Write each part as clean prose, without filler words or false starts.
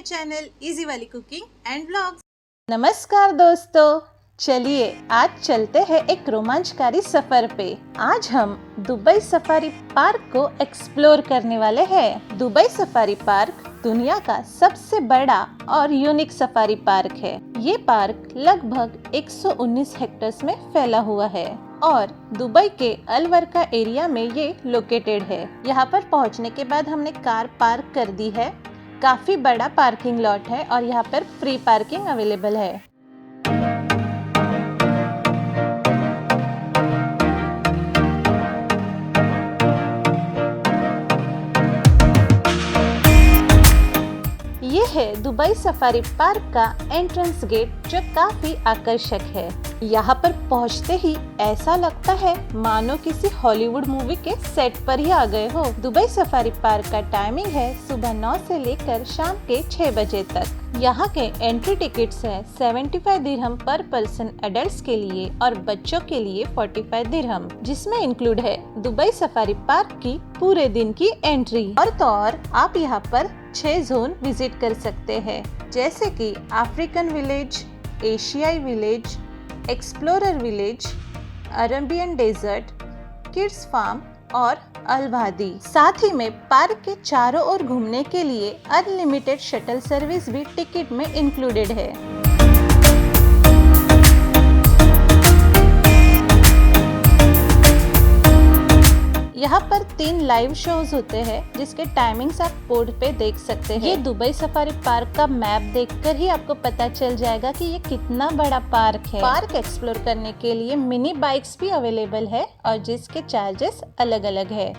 Channel easy वाली cooking and blogs. नमस्कार दोस्तों, चलिए आज चलते हैं एक रोमांचकारी सफर पे। आज हम दुबई सफारी पार्क को एक्सप्लोर करने वाले हैं। दुबई सफारी पार्क दुनिया का सबसे बड़ा और यूनिक सफारी पार्क है। ये पार्क लगभग 119 हेक्टेयर में फैला हुआ है और दुबई के अलवरका एरिया में ये लोकेटेड है। यहाँ पर पहुँचने के बाद हमने कार पार्क कर दी है। काफी बड़ा पार्किंग लॉट है और यहाँ पर फ्री पार्किंग अवेलेबल है। ये है दुबई सफारी पार्क का एंट्रेंस गेट, जो काफी आकर्षक है। यहाँ पर पहुँचते ही ऐसा लगता है मानो किसी हॉलीवुड मूवी के सेट पर ही आ गए हो। दुबई सफारी पार्क का टाइमिंग है सुबह 9 से लेकर शाम के 6 बजे तक। यहाँ के एंट्री टिकट्स है 75 दिरहम पर पर्सन एडल्ट्स के लिए और बच्चों के लिए 45 दिरहम, जिसमें इंक्लूड है दुबई सफारी पार्क की पूरे दिन की एंट्री। और तो और आप यहाँ पर 6 जोन विजिट कर सकते हैं, जैसे कि अफ्रीकन विलेज, एशियाई village, explorer village, Arabian desert, kids farm और अलवादी। साथ ही में पार्क के चारों ओर घूमने के लिए अनलिमिटेड शटल सर्विस भी टिकट में इंक्लूडेड है। यहाँ पर 3 लाइव शोज होते हैं, जिसके टाइमिंग्स आप बोर्ड पे देख सकते हैं। ये दुबई सफारी पार्क का मैप देखकर ही आपको पता चल जाएगा कि ये कितना बड़ा पार्क है। पार्क एक्सप्लोर करने के लिए मिनी बाइक्स भी अवेलेबल है और जिसके चार्जेस अलग अलग है।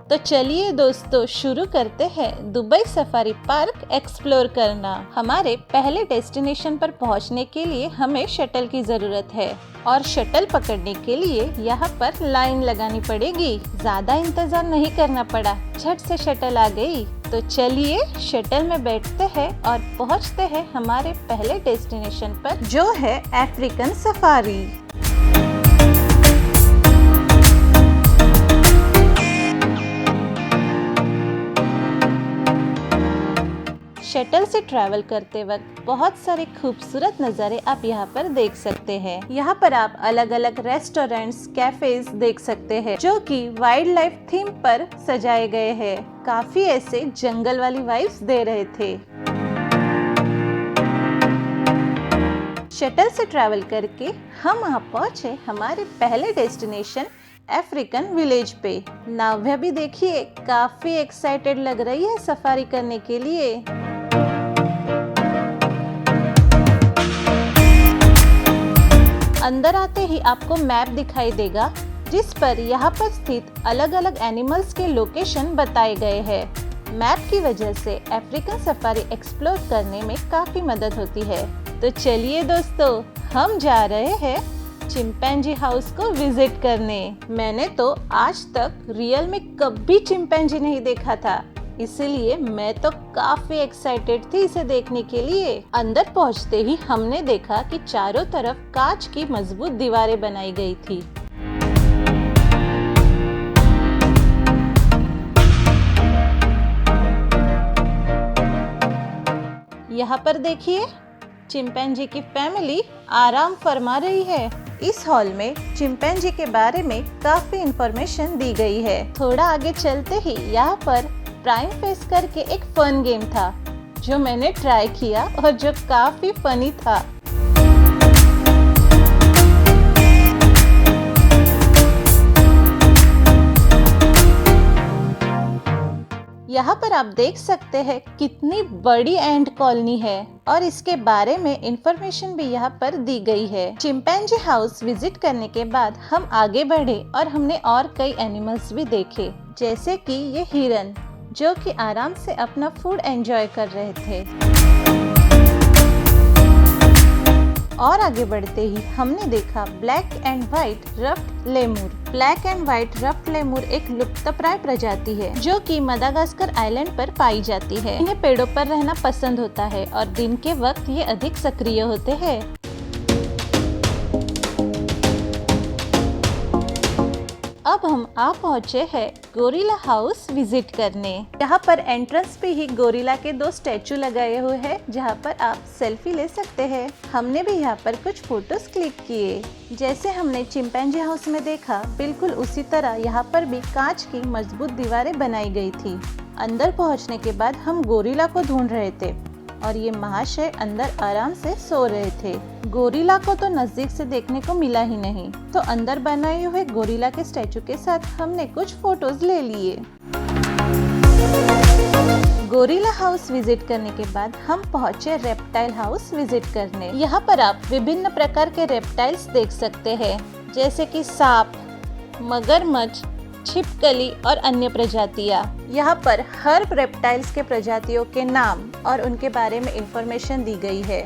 तो चलिए दोस्तों, शुरू करते हैं दुबई सफारी पार्क एक्सप्लोर करना। हमारे पहले डेस्टिनेशन पर पहुंचने के लिए हमें शटल की जरूरत है और शटल पकड़ने के लिए यहाँ पर लाइन लगानी पड़ेगी। ज्यादा इंतजार नहीं करना पड़ा, झट से शटल आ गई। तो चलिए शटल में बैठते हैं और पहुँचते हैं हमारे पहले डेस्टिनेशन पर, जो है अफ्रीकन सफारी। शटल से ट्रैवल करते वक्त बहुत सारे खूबसूरत नज़ारे आप यहाँ पर देख सकते हैं। यहाँ पर आप अलग अलग रेस्टोरेंट्स, कैफेज देख सकते हैं, जो कि वाइल्ड लाइफ थीम पर सजाए गए हैं। काफी ऐसे जंगल वाली वाइब्स दे रहे थे। शटल से ट्रैवल करके हम वहाँ पहुँचे हमारे पहले डेस्टिनेशन अफ्रीकन विलेज पे। नाव्या भी देखिए काफी एक्साइटेड लग रही है सफारी करने के लिए। अंदर आते ही आपको मैप दिखाई देगा, जिस पर यहाँ पर स्थित अलग अलग एनिमल्स के लोकेशन बताए गए हैं। मैप की वजह से अफ्रीकन सफारी एक्सप्लोर करने में काफी मदद होती है। तो चलिए दोस्तों, हम जा रहे हैं चिंपैंजी हाउस को विजिट करने। मैंने तो आज तक रियल में कभी चिंपैंजी नहीं देखा था, इसीलिए मैं तो काफी एक्साइटेड थी इसे देखने के लिए। अंदर पहुंचते ही हमने देखा कि चारों तरफ कांच की मजबूत दीवारें बनाई गई थी। यहाँ पर देखिए, चिंपैंजी की फैमिली आराम फरमा रही है। इस हॉल में चिंपैंजी के बारे में काफी इंफॉर्मेशन दी गई है। थोड़ा आगे चलते ही यहाँ पर प्राइम फेस करके एक फन गेम था, जो मैंने ट्राई किया और जो काफी फनी था। यहाँ पर आप देख सकते हैं कितनी बड़ी एंट कॉलोनी है और इसके बारे में इंफॉर्मेशन भी यहाँ पर दी गई है। चिंपैंजी हाउस विजिट करने के बाद हम आगे बढ़े और हमने और कई एनिमल्स भी देखे, जैसे कि ये हिरन, जो कि आराम से अपना फूड एंजॉय कर रहे थे। और आगे बढ़ते ही हमने देखा black and white ruffed lemur. Black and white ruffed lemur एक लुप्तप्राय प्रजाति है, जो कि मदागास्कर आइलैंड पर पाई जाती है। इन्हें पेड़ों पर रहना पसंद होता है और दिन के वक्त ये अधिक सक्रिय होते हैं। अब हम आ पहुँचे हैं गोरिल्ला हाउस विजिट करने। यहाँ पर एंट्रेंस पे ही गोरिल्ला के 2 स्टैचू लगाए हुए हैं जहाँ पर आप सेल्फी ले सकते हैं। हमने भी यहाँ पर कुछ फोटोज क्लिक किए। जैसे हमने चिंपैंजी हाउस में देखा, बिल्कुल उसी तरह यहाँ पर भी कांच की मजबूत दीवारें बनाई गई थी। अंदर पहुँचने के बाद हम गोरिल्ला को ढूंढ रहे थे और ये महाशय अंदर आराम से सो रहे थे। गोरिल्ला को तो नजदीक से देखने को मिला ही नहीं, तो अंदर बनाए हुए गोरिल्ला के स्टैचू के साथ हमने कुछ फोटोज ले लिए। गोरिल्ला हाउस विजिट करने के बाद हम पहुंचे रेप्टाइल हाउस विजिट करने। यहाँ पर आप विभिन्न प्रकार के रेप्टाइल्स देख सकते हैं, जैसे कि सांप, मगरमच्छ, छिपकली और अन्य प्रजातियाँ। यहाँ पर हर रेप्टाइल्स के प्रजातियों के नाम और उनके बारे में इंफॉर्मेशन दी गई है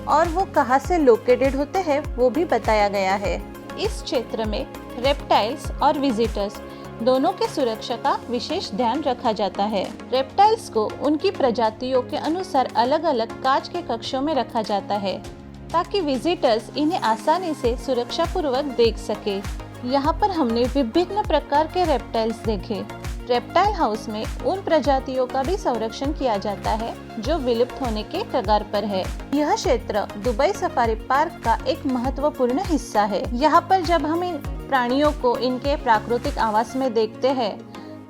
और वो कहाँ से लोकेटेड होते हैं वो भी बताया गया है। इस क्षेत्र में रेप्टाइल्स और विजिटर्स दोनों के सुरक्षा का विशेष ध्यान रखा जाता है। रेप्टाइल्स को उनकी प्रजातियों के अनुसार अलग अलग कांच के कक्षों में रखा जाता है ताकि विजिटर्स इन्हें आसानी से सुरक्षा पूर्वक देख सके। यहाँ पर हमने विभिन्न प्रकार के रेप्टाइल्स देखे। रेप्टाइल हाउस में उन प्रजातियों का भी संरक्षण किया जाता है जो विलुप्त होने के कगार पर है। यह क्षेत्र दुबई सफारी पार्क का एक महत्वपूर्ण हिस्सा है। यहाँ पर जब हम इन प्राणियों को इनके प्राकृतिक आवास में देखते हैं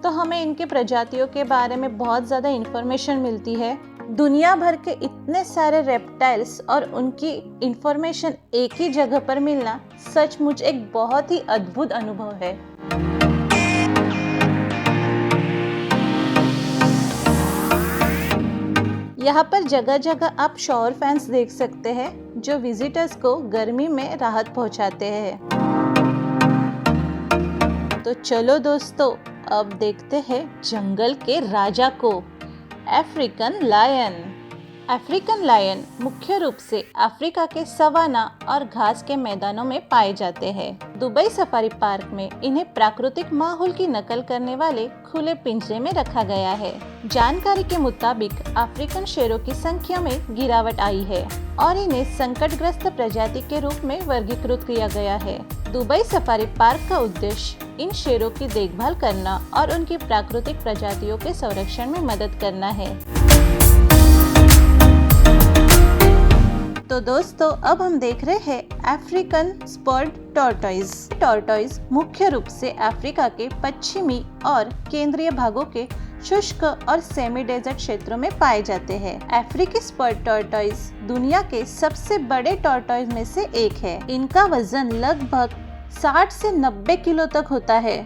तो हमें इनके प्रजातियों के बारे में बहुत ज्यादा इंफॉर्मेशन मिलती है। दुनिया भर के इतने सारे रेप्टाइल्स और उनकी इंफॉर्मेशन एक ही जगह पर मिलना सचमुच एक बहुत ही अद्भुत अनुभव है। यहाँ पर जगह जगह आप शॉवर फैंस देख सकते हैं जो विजिटर्स को गर्मी में राहत पहुँचाते हैं। तो चलो दोस्तों, अब देखते हैं जंगल के राजा को, अफ्रीकन लायन। अफ्रीकन लायन मुख्य रूप से अफ्रीका के सवाना और घास के मैदानों में पाए जाते हैं। दुबई सफारी पार्क में इन्हें प्राकृतिक माहौल की नकल करने वाले खुले पिंजरे में रखा गया है। जानकारी के मुताबिक अफ्रीकन शेरों की संख्या में गिरावट आई है और इन्हें संकटग्रस्त प्रजाति के रूप में वर्गीकृत किया गया है। दुबई सफारी पार्क का उद्देश्य इन शेरों की देखभाल करना और उनकी प्राकृतिक प्रजातियों के संरक्षण में मदद करना है। तो दोस्तों, अब हम देख रहे हैं अफ्रीकन स्पर्ड टॉर्टॉइज। टॉर्टॉइज मुख्य रूप से अफ्रीका के पश्चिमी और केंद्रीय भागों के शुष्क और सेमी डेजर्ट क्षेत्रों में पाए जाते हैं। अफ्रीकी स्पर्ड टॉर्टॉइज दुनिया के सबसे बड़े टॉर्टॉइज में से एक है। इनका वजन लगभग 60 से 90 किलो तक होता है।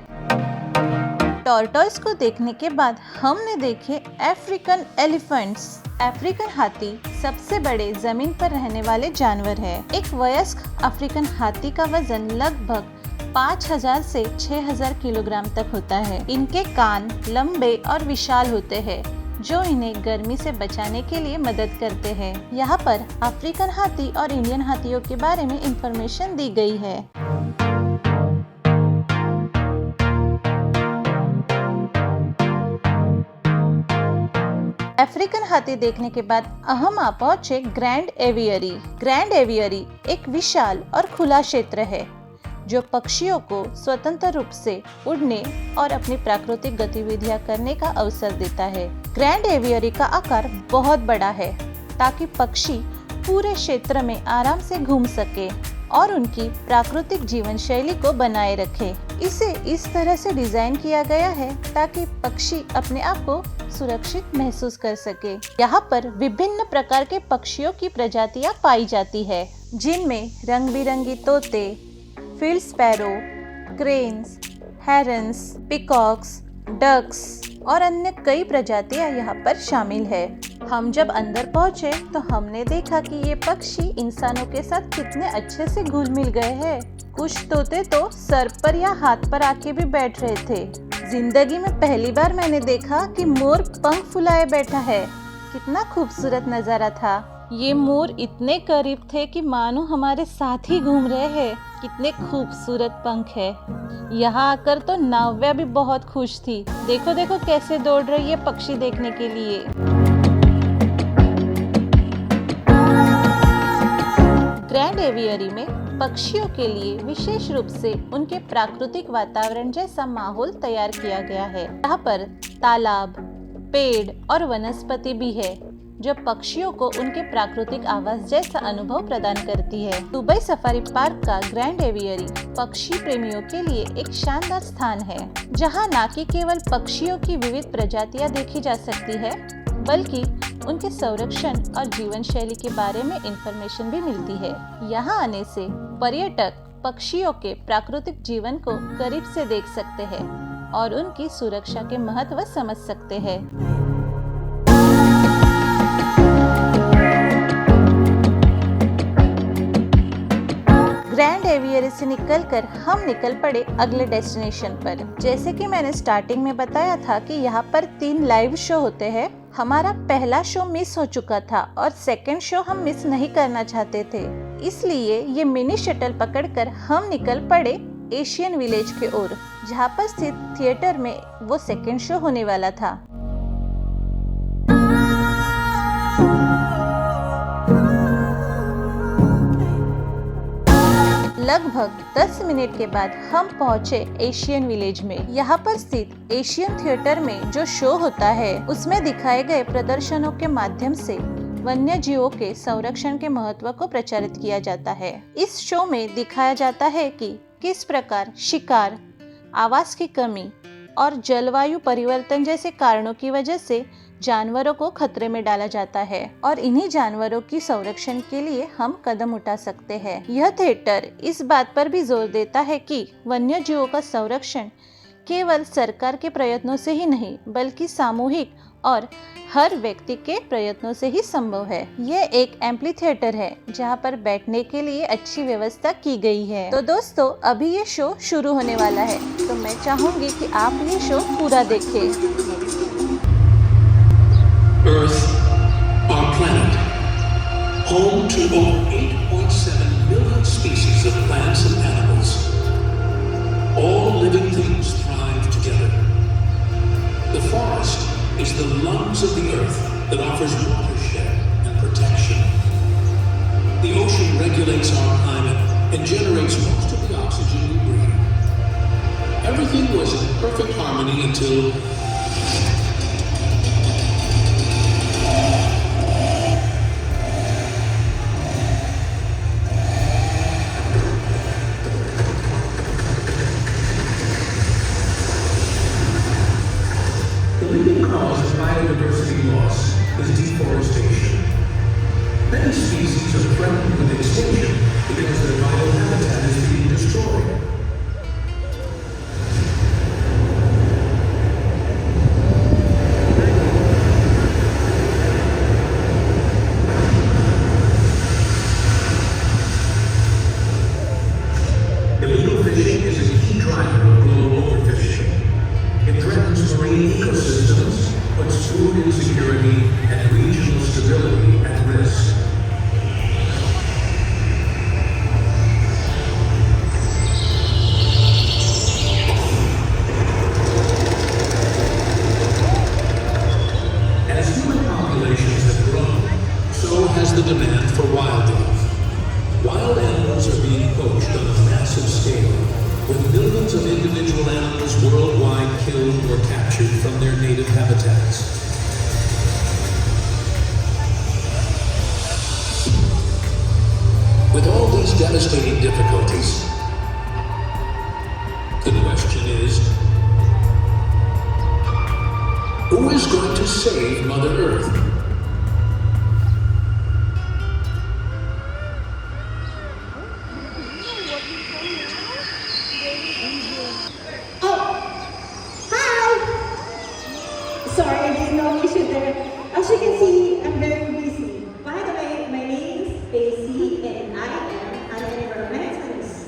टॉर्टॉइज को देखने के बाद हमने देखे अफ्रीकन एलिफेंट्स। अफ्रीकन हाथी सबसे बड़े जमीन पर रहने वाले जानवर है। एक वयस्क अफ्रीकन हाथी का वजन लगभग 5000 से 6000 किलोग्राम तक होता है। इनके कान लंबे और विशाल होते हैं जो इन्हें गर्मी से बचाने के लिए मदद करते हैं। यहाँ पर अफ्रीकन हाथी और इंडियन हाथियों के बारे में इंफॉर्मेशन दी गई है। अफ्रीकन हाथी देखने के बाद हम आ पहुंचे ग्रैंड एवियरी। ग्रैंड एवियरी एक विशाल और खुला क्षेत्र है जो पक्षियों को स्वतंत्र रूप से उड़ने और अपनी प्राकृतिक गतिविधियां करने का अवसर देता है। ग्रैंड एवियरी का आकार बहुत बड़ा है ताकि पक्षी पूरे क्षेत्र में आराम से घूम सके और उनकी प्राकृतिक जीवन शैली को बनाए रखे। इसे इस तरह से डिजाइन किया गया है ताकि पक्षी अपने आप को सुरक्षित महसूस कर सके। यहाँ पर विभिन्न प्रकार के पक्षियों की प्रजातियाँ पाई जाती है, जिनमें रंग बिरंगी तोते, field sparrow, cranes, herons, peacocks, ducks और अन्य कई प्रजातियाँ यहाँ पर शामिल है। हम जब अंदर पहुँचे तो हमने देखा कि ये पक्षी इंसानों के साथ कितने अच्छे से घुल मिल गए हैं। कुछ तोते तो सर पर या हाथ पर आके भी बैठ रहे थे। जिंदगी में पहली बार मैंने देखा कि मोर पंख फुलाए बैठा है। कितना खूबसूरत नज़ारा था। ये मोर इतने करीब थे कि मानो हमारे साथ ही घूम रहे हैं। कितने खूबसूरत पंख है। यहाँ आकर तो नाव्या भी बहुत खुश थी। देखो देखो कैसे दौड़ रही है पक्षी देखने के लिए। ग्रैंड एवियरी में पक्षियों के लिए विशेष रूप से उनके प्राकृतिक वातावरण जैसा माहौल तैयार किया गया है। यहाँ पर तालाब, पेड़ और वनस्पति भी है जो पक्षियों को उनके प्राकृतिक आवास जैसा अनुभव प्रदान करती है। दुबई सफारी पार्क का ग्रैंड एवियरी पक्षी प्रेमियों के लिए एक शानदार स्थान है, जहां न कि केवल पक्षियों की विविध प्रजातियां देखी जा सकती है, बल्कि उनके संरक्षण और जीवन शैली के बारे में इंफॉर्मेशन भी मिलती है। यहाँ आने से पर्यटक पक्षियों के प्राकृतिक जीवन को करीब से देख सकते हैं और उनकी सुरक्षा के महत्व समझ सकते हैं। ग्रैंड एवियरी से निकलकर हम निकल पड़े अगले डेस्टिनेशन पर। जैसे कि मैंने स्टार्टिंग में बताया था कि यहाँ पर 3 लाइव शो होते हैं। हमारा पहला शो मिस हो चुका था और सेकंड शो हम मिस नहीं करना चाहते थे, इसलिए ये मिनी शटल पकड़कर हम निकल पड़े एशियन विलेज के ओर, जहाँ पर स्थित थिएटर में वो सेकंड शो होने वाला था। लगभग 10 मिनट के बाद हम पहुंचे एशियन विलेज में। यहाँ पर स्थित एशियन थिएटर में जो शो होता है, उसमें दिखाए गए प्रदर्शनों के माध्यम से वन्य जीवों के संरक्षण के महत्व को प्रचारित किया जाता है। इस शो में दिखाया जाता है कि किस प्रकार शिकार, आवास की कमी और जलवायु परिवर्तन जैसे कारणों की वजह से जानवरों को खतरे में डाला जाता है और इन्हीं जानवरों की संरक्षण के लिए हम कदम उठा सकते हैं। यह थिएटर इस बात पर भी जोर देता है कि वन्य जीवों का संरक्षण केवल सरकार के प्रयत्नों से ही नहीं, बल्कि सामूहिक और हर व्यक्ति के प्रयत्नों से ही संभव है। यह एक एम्पली थिएटर है जहां पर बैठने के लिए अच्छी व्यवस्था की गई है। तो दोस्तों, अभी ये शो शुरू होने वाला है, तो मैं चाहूंगी कि आप ये शो पूरा देखें। Earth, our planet, home to over 8.7 million species of plants and animals. All living things thrive together. The forest is the lungs of the earth that offers watershed and protection. The ocean regulates our climate and generates most of the oxygen we breathe. Everything was in perfect harmony until biodiversity loss is deforestation. Many species are threatened with extinction because their biohabitat is being destroyed. Illegal fishing is a key driver of global overfishing. It threatens marine ecosystems, puts food insecurity and regional stability at risk. As human populations have grown, so has the demand for wildlife. Wild animals are being poached on a massive scale, with millions of individual animals worldwide killed or captured from their native habitats. With all these devastating difficulties, the question is, who is going to save Mother Earth? Sorry, I didn't know you should there. As you can see, I'm very busy. By the way, my name is Daisy and I am an environmentalist.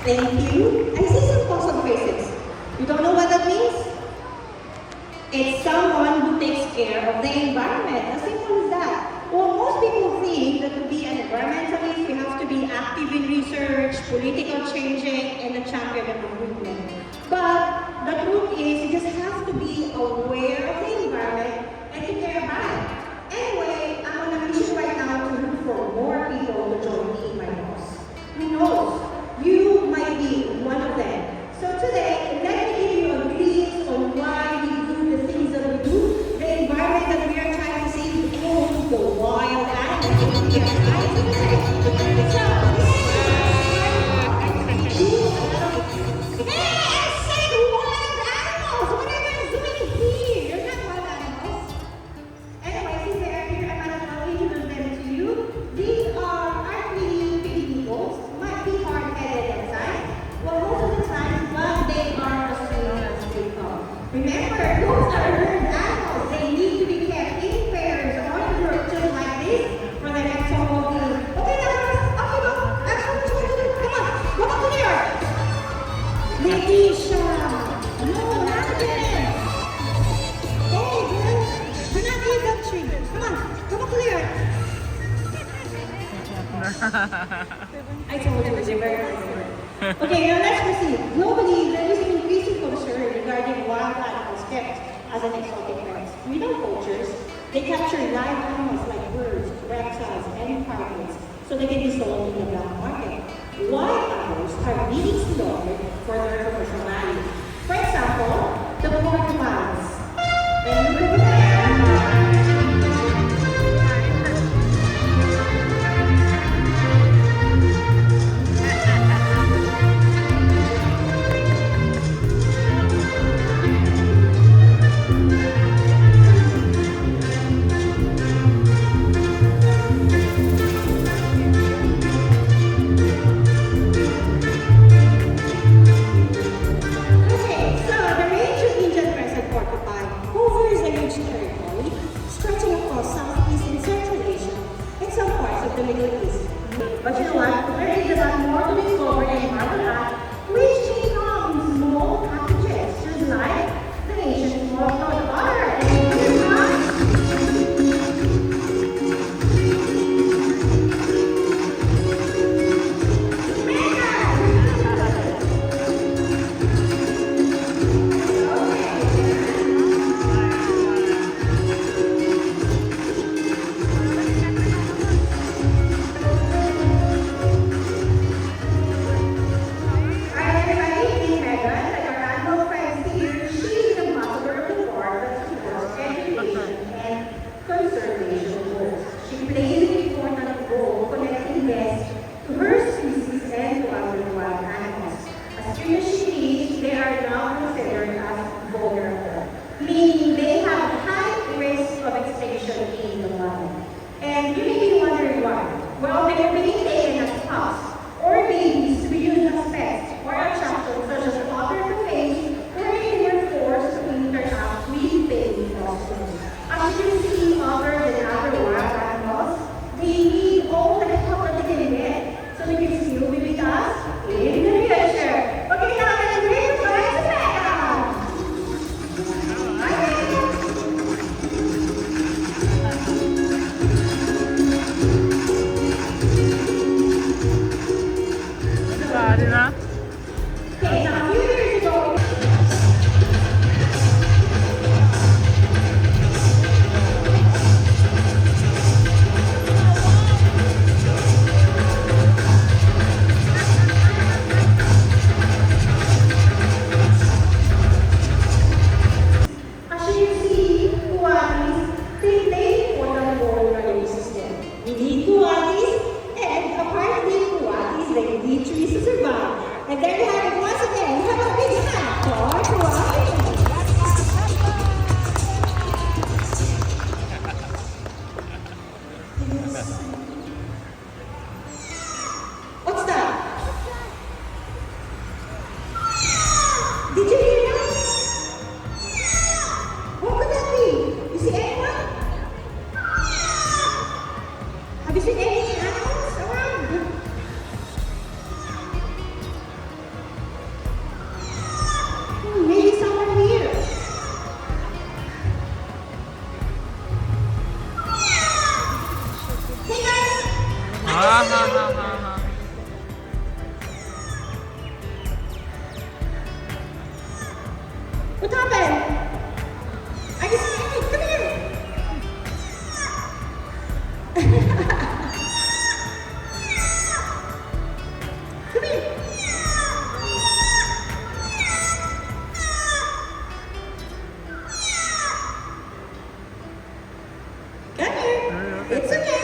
Thank you. I see some puzzled faces. You don't know what that means? It's someone who takes care of the environment. As simple as that. Well, most people think that to be an environmentalist, you have to be active in research, political changing, and a champion of the movement. But the truth is, you just have to be aware of the environment and to care about it. Anyway, I'm on a mission right Remember, those are herd animals. They need to be kept in pairs or in groups just like this for the next couple of days. Okay, now, up you go. That's what you're supposed to do. Come on, go back to there. Leticia. No, not again. Hey, girl. You're not in that tree. Come on, come up here. I told you, they're very nice. Okay, now let's proceed. Globally, there is an increasing concern regarding wild animals kept as an exotic pets. Without cultures, they capture live animals like birds, reptiles, and parrots, so they can be sold in the black market. Wild animals are being slaughtered for their commercial value. For example, the porcupines. And look at that. Okay, so the range of Indian crescent porcupine covers a huge territory stretching across Southeast and Central Asia and some parts of the Middle East. But you know what? There is a lot more to discover and marvel at, which becomes small packages, just like the ancient world of water. And here's one. Meaning they have high risk of extinction in the wild. And you may be wondering why. Well, they were being taken as pups or babies to be used as pets or attractions such as water to face, wherein they were forced to interact with baby fossils. As you can see, other than other wild animals, they need all the help that they can get so they can still be with us in the future. Okay, now let's bring it back to Becca. Okay, now a few years ago, as you can see, koalas, they play important role in our ecosystem. We need koalas, and apparently koalas, they need trees to survive. And there you have it once again. Have a big hand for koalas. What's that? Did you hear that? What could that be? You see anyone? Have you seen any animals around? Maybe someone here. Hey guys! What happened? I just come here. Come here. Come here. It's okay.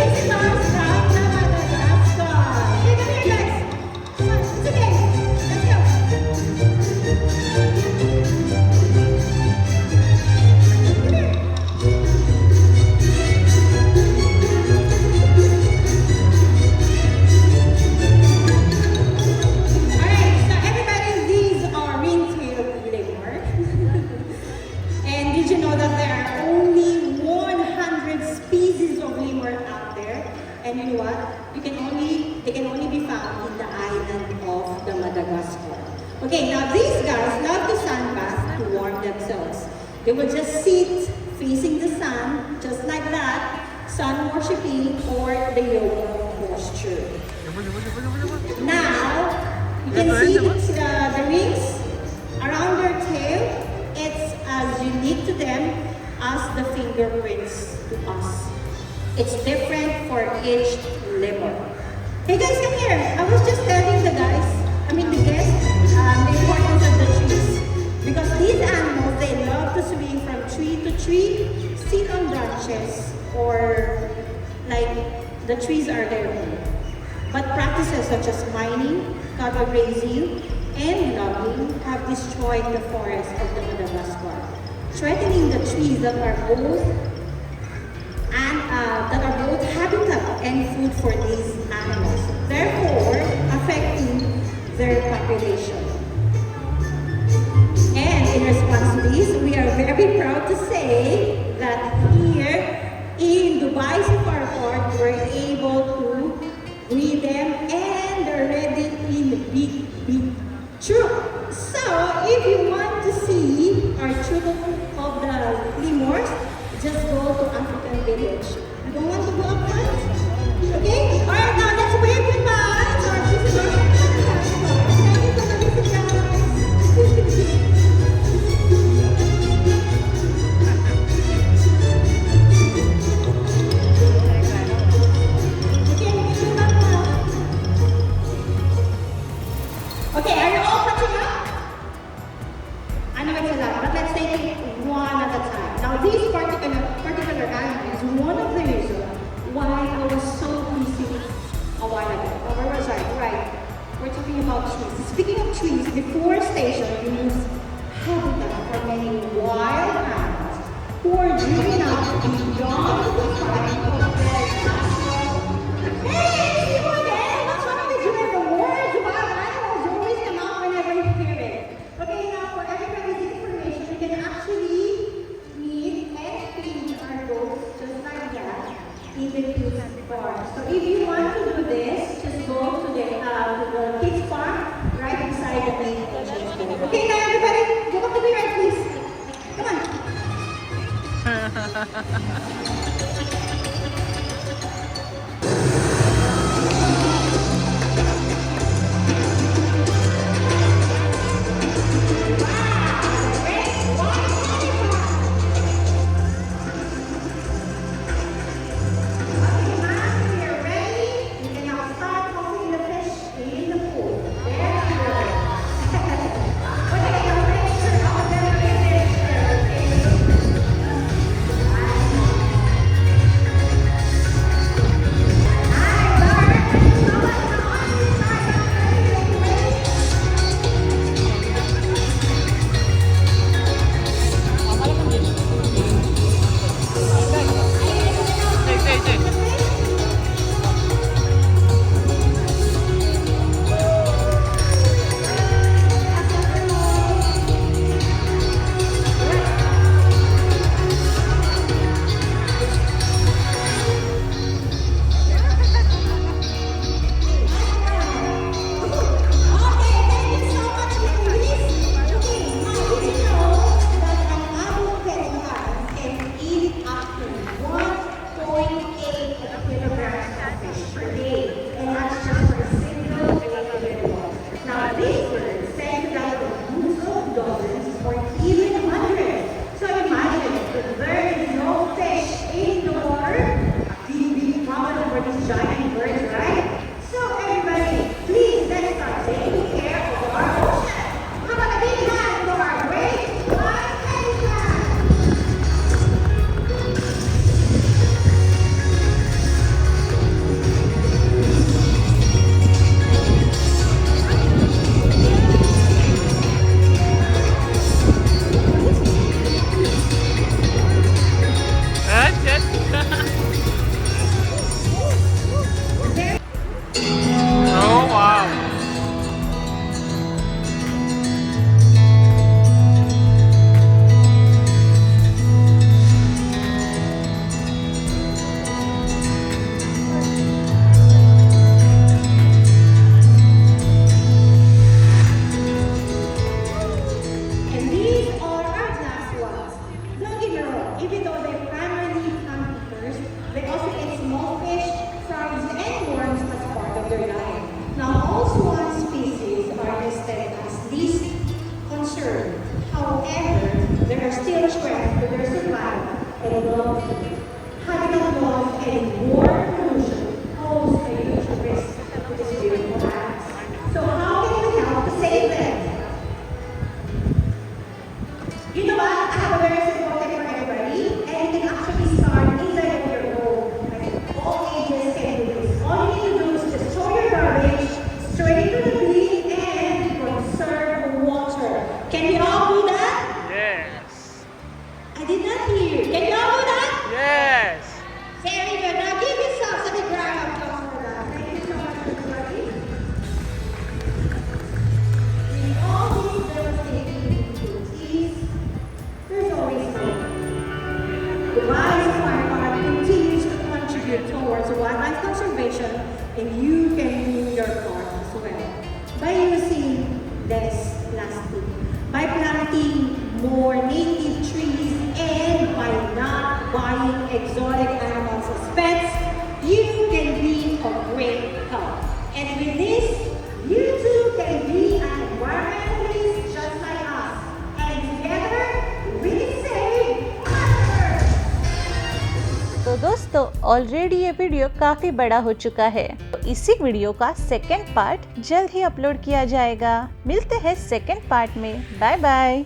It's not stop the Madagascar. Hey, come here, guys. Come on, it's okay. Let's go. Come here. Okay, now these guys love to sunbath to warm themselves. They will just sit facing the sun, just like that, sun worshipping or the yoga posture. Now, you can see the rings around their tail. It's as unique to them as the fingerprints to us. It's different for each lemur. Hey guys, come here. I was just telling the guests, the importance of the trees. Because these animals, they love to swing from tree to tree, sit on branches, or like the trees are their home. But practices such as mining, cattle grazing, and logging have destroyed the forests of the Madagascar, threatening the trees that are both habitat and food for these animals, therefore affecting their population. And in response to this, we are very proud to say that here in Dubai Safari Park, we're able to breed them and they're ready in big troop. So if you want to see our troop of the lemurs, just go to African Village. You don't want to go up front? Okay? Alright, now let's wave goodbye to our visitors. Thank you for the visit, guys. Okay, are you all catching up? I know it's a lot, but let's take it one at a time. Now, these particular animals, one of the reasons why I was so busy a while ago. Oh, where was I? Right. We're talking about trees. Speaking of trees, deforestation is habitat for many wild animals who are driven out beyond the prime of their natural. Hey, it's you again! What's wrong with you and the words wild animals? You always come out whenever you hear it. Okay, now for everybody's information, we can actually meet and feed our goats just like that in the kids' farm. So if you want to do this, just go to the kids' farm right beside the main entrance door. Okay, now everybody, go up to the right, please. Come on. and you can do your part as well by using less plastic, by planting more native trees, and by not buying exotic animals as pets. You can be of great help. And with this, you too can be an environmentalist just like us. And together, we can save Earth! तो दोस्तों already ये video काफ़ी बड़ा हो चुका है, तो इसी वीडियो का सेकेंड पार्ट जल्द ही अपलोड किया जाएगा। मिलते हैं सेकेंड पार्ट में। Bye bye.